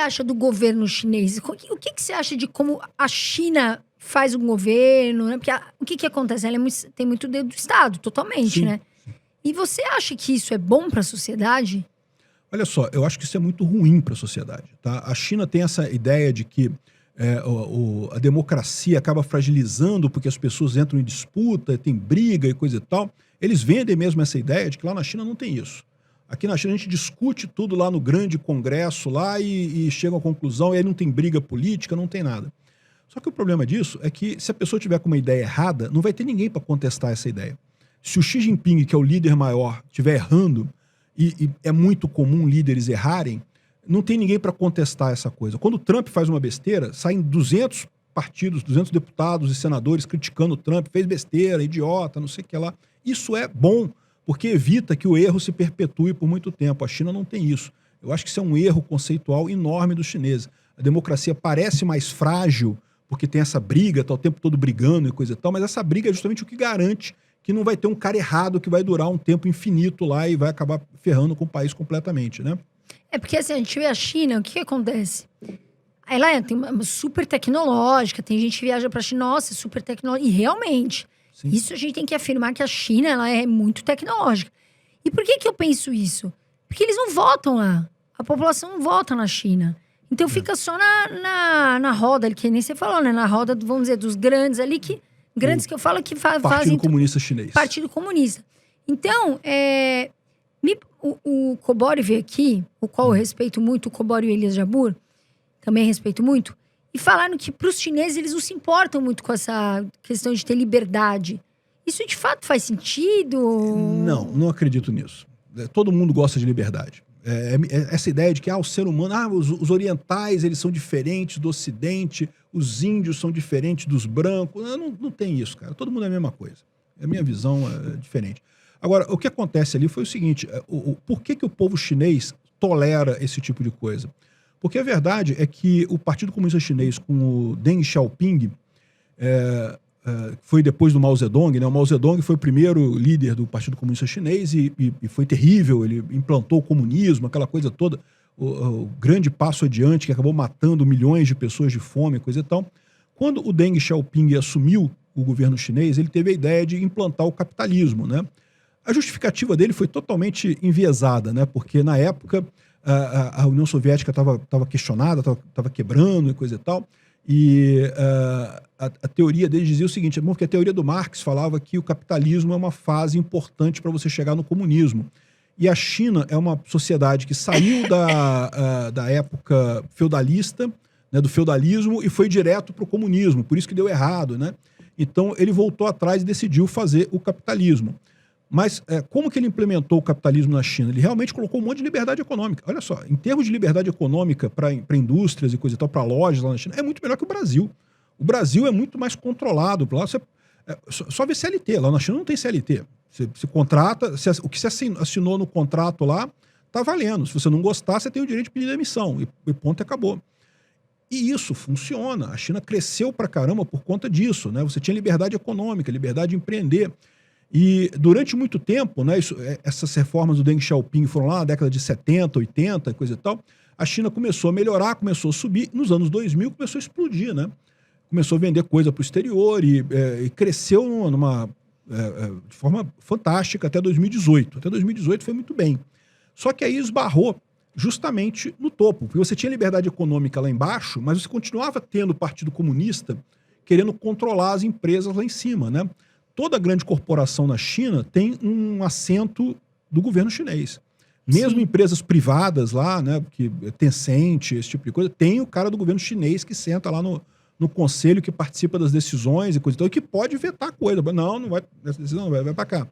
acha do governo chinês? O que você acha de como a China faz o governo, né? Porque o que acontece? Ela tem muito dedo do Estado, totalmente, Sim. né? E você acha que isso é bom para a sociedade? Olha só, eu acho que isso é muito ruim para a sociedade. Tá? A China tem essa ideia de que a democracia acaba fragilizando porque as pessoas entram em disputa, tem briga e coisa e tal. Eles vendem mesmo essa ideia de que lá na China não tem isso. Aqui na China a gente discute tudo lá no grande congresso lá e chega à conclusão, e aí não tem briga política, não tem nada. Só que o problema disso é que se a pessoa tiver com uma ideia errada, não vai ter ninguém para contestar essa ideia. Se o Xi Jinping, que é o líder maior, estiver errando, e é muito comum líderes errarem, não tem ninguém para contestar essa coisa. Quando o Trump faz uma besteira, saem 200 partidos, 200 deputados e senadores criticando o Trump, fez besteira, idiota, não sei o que lá. Isso é bom, porque evita que o erro se perpetue por muito tempo. A China não tem isso. Eu acho que isso é um erro conceitual enorme dos chineses. A democracia parece mais frágil, porque tem essa briga, tá o tempo todo brigando e coisa e tal, mas essa briga é justamente o que garante que não vai ter um cara errado que vai durar um tempo infinito lá e vai acabar ferrando com o país completamente, né? É porque assim, a gente vê a China, o que acontece? Ela tem uma super tecnológica, tem gente que viaja pra China, nossa, super tecnológica. E realmente, Sim. isso a gente tem que afirmar que a China ela é muito tecnológica. E por que eu penso isso? Porque eles não votam lá. A população não vota na China. Então fica só na roda ali, que nem você falou, né? Na roda, vamos dizer, dos grandes ali, grandes que eu falo que fazem... Partido Comunista Chinês. Partido Comunista. Então, o Kobori veio aqui, o qual eu respeito muito, o Kobori e o Elias Jabbour, também respeito muito, e falaram que para os chineses eles não se importam muito com essa questão de ter liberdade. Isso de fato faz sentido? Não acredito nisso. Todo mundo gosta de liberdade. Essa ideia de que o ser humano, os orientais eles são diferentes do ocidente, os índios são diferentes dos brancos. Não tem isso, cara. Todo mundo é a mesma coisa. A minha visão é diferente. Agora, o que acontece ali foi o seguinte, por que o povo chinês tolera esse tipo de coisa? Porque a verdade é que o Partido Comunista Chinês com o Deng Xiaoping, foi depois do Mao Zedong, né? O Mao Zedong foi o primeiro líder do Partido Comunista Chinês e foi terrível, ele implantou o comunismo, aquela coisa toda, o grande passo adiante que acabou matando milhões de pessoas de fome, coisa e tal. Quando o Deng Xiaoping assumiu o governo chinês, ele teve a ideia de implantar o capitalismo, né? A justificativa dele foi totalmente enviesada, né? Porque na época a União Soviética estava questionada, estava quebrando e coisa e tal. E a teoria dele dizia o seguinte, porque a teoria do Marx falava que o capitalismo é uma fase importante para você chegar no comunismo. E a China é uma sociedade que saiu da época feudalista, né, do feudalismo, e foi direto para o comunismo, por isso que deu errado, né? Então ele voltou atrás e decidiu fazer o capitalismo. Mas como que ele implementou o capitalismo na China? Ele realmente colocou um monte de liberdade econômica. Olha só, em termos de liberdade econômica para indústrias e coisa e tal, para lojas lá na China, é muito melhor que o Brasil. O Brasil é muito mais controlado. Lá só vê CLT. Lá na China não tem CLT. Você contrata, o que você assinou no contrato lá está valendo. Se você não gostar, você tem o direito de pedir demissão. E ponto, acabou. E isso funciona. A China cresceu pra caramba por conta disso, né? Você tinha liberdade econômica, liberdade de empreender. E durante muito tempo, né, essas reformas do Deng Xiaoping foram lá na década de 70, 80, coisa e tal, a China começou a melhorar, começou a subir, nos anos 2000 começou a explodir, né? Começou a vender coisa para o exterior e cresceu de forma fantástica até 2018. Até 2018 foi muito bem. Só que aí esbarrou justamente no topo, porque você tinha liberdade econômica lá embaixo, mas você continuava tendo o Partido Comunista querendo controlar as empresas lá em cima, né? Toda grande corporação na China tem um assento do governo chinês. Mesmo Sim. empresas privadas lá, né, que Tencent, esse tipo de coisa, tem o cara do governo chinês que senta lá no conselho, que participa das decisões e coisa e tal, e que pode vetar coisa. Não vai, essa decisão não vai pra cá.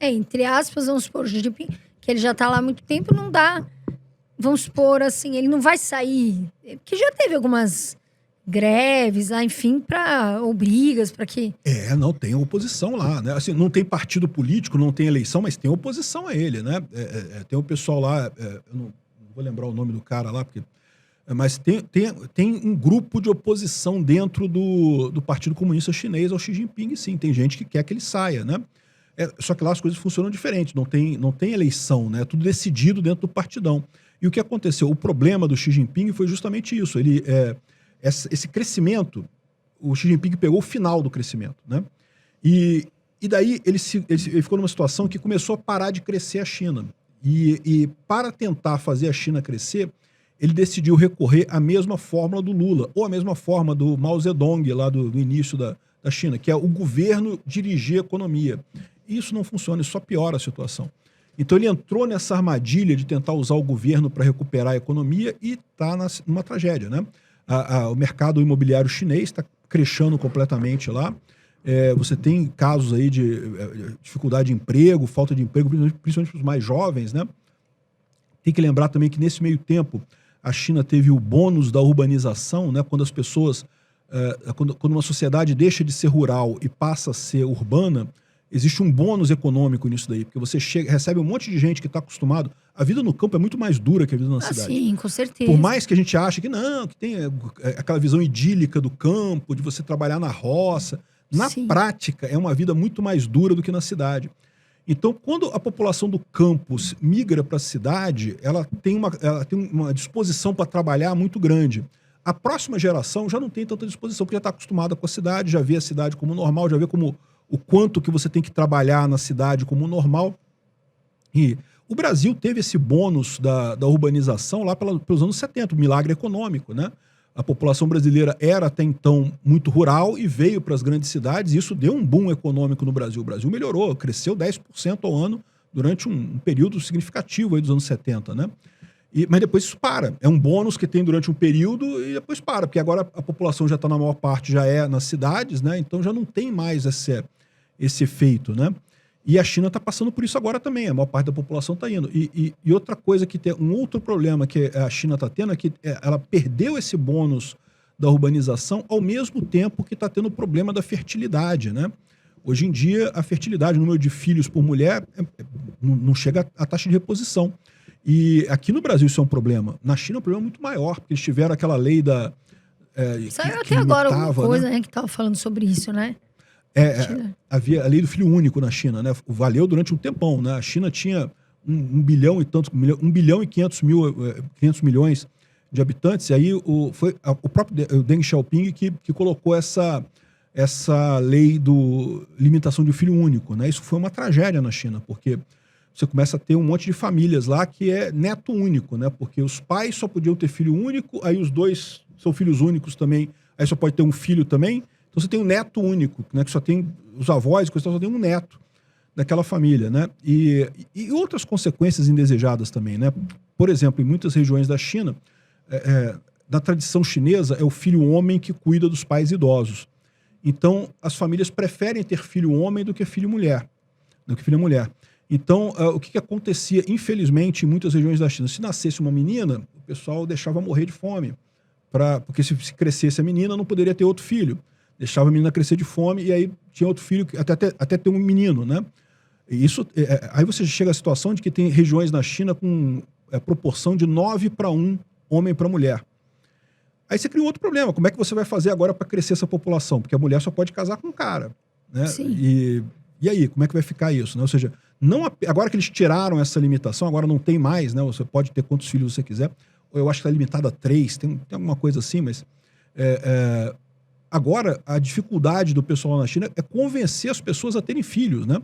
Entre aspas, vamos supor, o Xi Jinping, que ele já tá lá há muito tempo, não dá. Vamos supor assim, ele não vai sair. Porque já teve algumas greves lá, enfim, ou brigas para que... Não tem oposição lá, né? Assim, não tem partido político, não tem eleição, mas tem oposição a ele, né? Tem o pessoal lá, eu não vou lembrar o nome do cara lá, mas tem um grupo de oposição dentro do Partido Comunista Chinês ao Xi Jinping, sim. Tem gente que quer que ele saia, né? Só que lá as coisas funcionam diferente, não tem eleição, né? É tudo decidido dentro do partidão. E o que aconteceu? O problema do Xi Jinping foi justamente isso. Esse crescimento, o Xi Jinping pegou o final do crescimento, né? E daí ele ficou numa situação que começou a parar de crescer a China. E para tentar fazer a China crescer, ele decidiu recorrer à mesma fórmula do Lula, ou à mesma forma do Mao Zedong, lá do início da China, que é o governo dirigir a economia. E isso não funciona, isso só piora a situação. Então ele entrou nessa armadilha de tentar usar o governo para recuperar a economia e está numa tragédia, né? O mercado imobiliário chinês está crescendo completamente lá. Você tem casos aí de dificuldade de emprego, falta de emprego, principalmente para os mais jovens, né? Tem que lembrar também que nesse meio tempo a China teve o bônus da urbanização, né? Quando as pessoas, quando uma sociedade deixa de ser rural e passa a ser urbana, existe um bônus econômico nisso daí, porque você recebe um monte de gente que está acostumado. A vida no campo é muito mais dura que a vida na cidade. Sim, com certeza. Por mais que a gente ache que não, que tem aquela visão idílica do campo, de você trabalhar na roça, na prática é uma vida muito mais dura do que na cidade. Então, quando a população do campo migra para a cidade, ela tem uma disposição para trabalhar muito grande. A próxima geração já não tem tanta disposição, porque já está acostumada com a cidade, já vê a cidade como normal, já vê como o quanto que você tem que trabalhar na cidade como normal. E o Brasil teve esse bônus da urbanização lá pelos anos 70, um milagre econômico, né? A população brasileira era até então muito rural e veio para as grandes cidades, e isso deu um boom econômico no Brasil. O Brasil melhorou, cresceu 10% ao ano durante um período significativo aí dos anos 70, né? Mas depois isso para. É um bônus que tem durante um período e depois para, porque agora a população já está na maior parte, já é nas cidades, né? Então já não tem mais esse efeito, né? E a China está passando por isso agora também, a maior parte da população está indo. E outra coisa que tem, um outro problema que a China está tendo é que ela perdeu esse bônus da urbanização ao mesmo tempo que está tendo o problema da fertilidade, né? Hoje em dia, a fertilidade, o número de filhos por mulher não chega à taxa de reposição. E aqui no Brasil isso é um problema. Na China é um problema muito maior, porque eles tiveram aquela lei da... Saiu até agora alguma coisa, né, que estava falando sobre isso, né? Havia a lei do filho único na China, né? Valeu durante um tempão, né? A China tinha 1 bilhão e tantos, 1 bilhão e 500 milhões de habitantes, e aí foi o próprio Deng Xiaoping que colocou essa lei do limitação de filho único, né? Isso foi uma tragédia na China, porque você começa a ter um monte de famílias lá que é neto único, né? Porque os pais só podiam ter filho único, aí os dois são filhos únicos também, aí só pode ter um filho também. Então você tem um neto único, né, que só tem os avós, só tem um neto daquela família, né? E outras consequências indesejadas também, né? Por exemplo, em muitas regiões da China, da tradição chinesa, é o filho homem que cuida dos pais idosos. Então, as famílias preferem ter filho homem do que filha mulher. Então, o que acontecia, infelizmente, em muitas regiões da China? Se nascesse uma menina, o pessoal deixava morrer de fome. Porque se crescesse a menina, não poderia ter outro filho. Deixava a menina crescer de fome e aí tinha outro filho, até ter um menino, né? E isso, aí você chega à situação de que tem regiões na China com proporção de 9:1 homem para mulher. Aí você cria um outro problema. Como é que você vai fazer agora para crescer essa população? Porque a mulher só pode casar com um cara, né? Sim. E aí, como é que vai ficar isso, né? Ou seja, agora que eles tiraram essa limitação, agora não tem mais, né? Você pode ter quantos filhos você quiser. Eu acho que está limitado a 3, tem alguma coisa assim, mas... Agora, a dificuldade do pessoal na China é convencer as pessoas a terem filhos, né?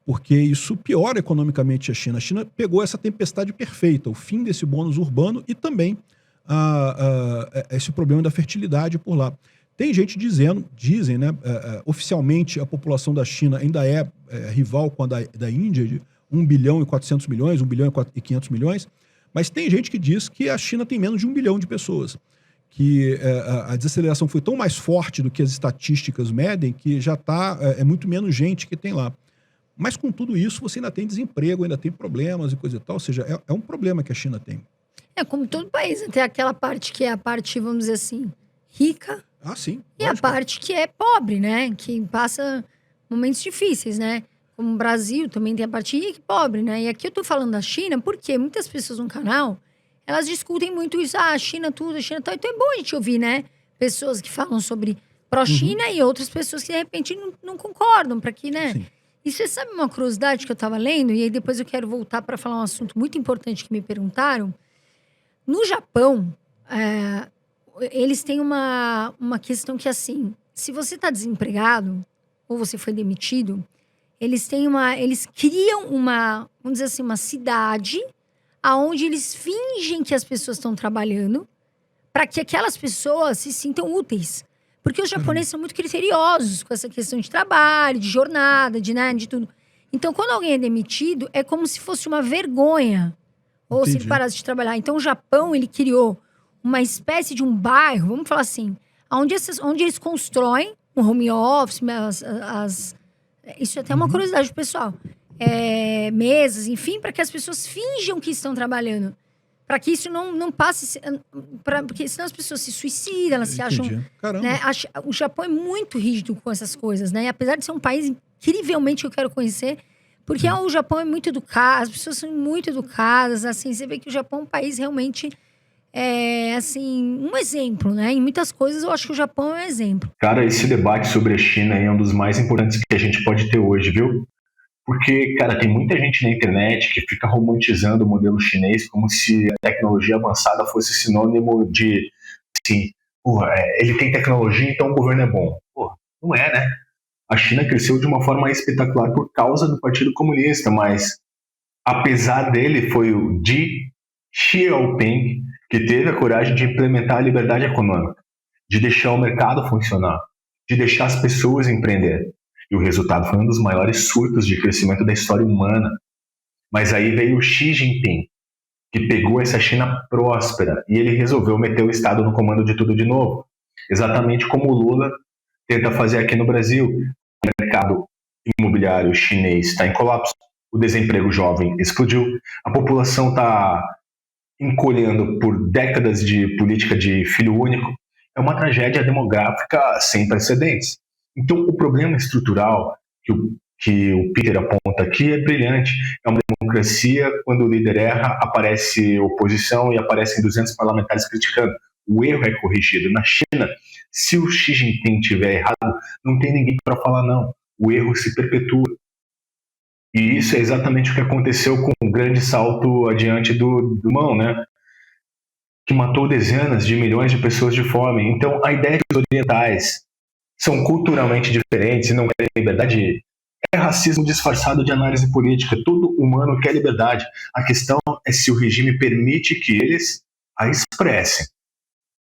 Porque isso piora economicamente a China. A China pegou essa tempestade perfeita, o fim desse bônus urbano e também esse problema da fertilidade por lá. Tem gente dizem, né? Oficialmente a população da China ainda é rival com a da Índia, de 1 bilhão e 400 milhões, 1 bilhão e 500 milhões, mas tem gente que diz que a China tem menos de 1 bilhão de pessoas. Que a desaceleração foi tão mais forte do que as estatísticas medem que já é muito menos gente que tem lá. Mas com tudo isso você ainda tem desemprego, ainda tem problemas e coisa e tal, ou seja, é um problema que a China tem. Como todo país, tem aquela parte que é a parte, vamos dizer assim, rica. Ah, sim. E a parte que é pobre, né? Que passa momentos difíceis, né? Como o Brasil também tem a parte rica e pobre, né? E aqui eu tô falando da China porque muitas pessoas no canal... Elas discutem muito isso, a China tudo, a China tal. Então é bom a gente ouvir, né? Pessoas que falam sobre pró-China e outras pessoas que, de repente, não concordam, para que, né? Sim. E você sabe uma curiosidade que eu estava lendo? E aí depois eu quero voltar para falar um assunto muito importante que me perguntaram. No Japão, eles têm uma questão que, assim, se você está desempregado ou você foi demitido, eles criam vamos dizer assim, uma cidade aonde eles fingem que as pessoas estão trabalhando para que aquelas pessoas se sintam úteis. Porque os japoneses são muito criteriosos com essa questão de trabalho, de jornada, de tudo. Então, quando alguém é demitido, é como se fosse uma vergonha. Ou se ele parasse de trabalhar. Então, o Japão, ele criou uma espécie de um bairro, vamos falar assim, onde eles constroem um home office, isso é até uma curiosidade do pessoal. Mesas, enfim, para que as pessoas finjam que estão trabalhando. Para que isso não passe... porque senão as pessoas se suicidam, elas se acham... Caramba. Né? O Japão é muito rígido com essas coisas, né? E apesar de ser um país incrivelmente que eu quero conhecer, porque o Japão é muito educado, as pessoas são muito educadas, assim, você vê que o Japão é um país realmente... assim, um exemplo, né? Em muitas coisas eu acho que o Japão é um exemplo. Cara, esse debate sobre a China é um dos mais importantes que a gente pode ter hoje, viu? Porque, cara, tem muita gente na internet que fica romantizando o modelo chinês como se a tecnologia avançada fosse sinônimo de, assim, ele tem tecnologia, então o governo é bom. Pô, não é, né? A China cresceu de uma forma espetacular por causa do Partido Comunista, mas apesar dele foi o Xi Jinping que teve a coragem de implementar a liberdade econômica, de deixar o mercado funcionar, de deixar as pessoas empreender. E o resultado foi um dos maiores surtos de crescimento da história humana. Mas aí veio o Xi Jinping, que pegou essa China próspera e ele resolveu meter o Estado no comando de tudo de novo. Exatamente como o Lula tenta fazer aqui no Brasil. O mercado imobiliário chinês está em colapso, o desemprego jovem explodiu, a população está encolhendo por décadas de política de filho único. É uma tragédia demográfica sem precedentes. Então, o problema estrutural que o Peter aponta aqui é brilhante. É uma democracia, quando o líder erra, aparece oposição e aparecem 200 parlamentares criticando. O erro é corrigido. Na China, se o Xi Jinping tiver errado, não tem ninguém para falar não. O erro se perpetua. E isso é exatamente o que aconteceu com o grande salto adiante do Mao, né? Que matou dezenas de milhões de pessoas de fome. Então, a ideia de que os orientais são culturalmente diferentes e não querem liberdade é racismo disfarçado de análise política. Todo humano quer liberdade. A questão é se o regime permite que eles a expressem.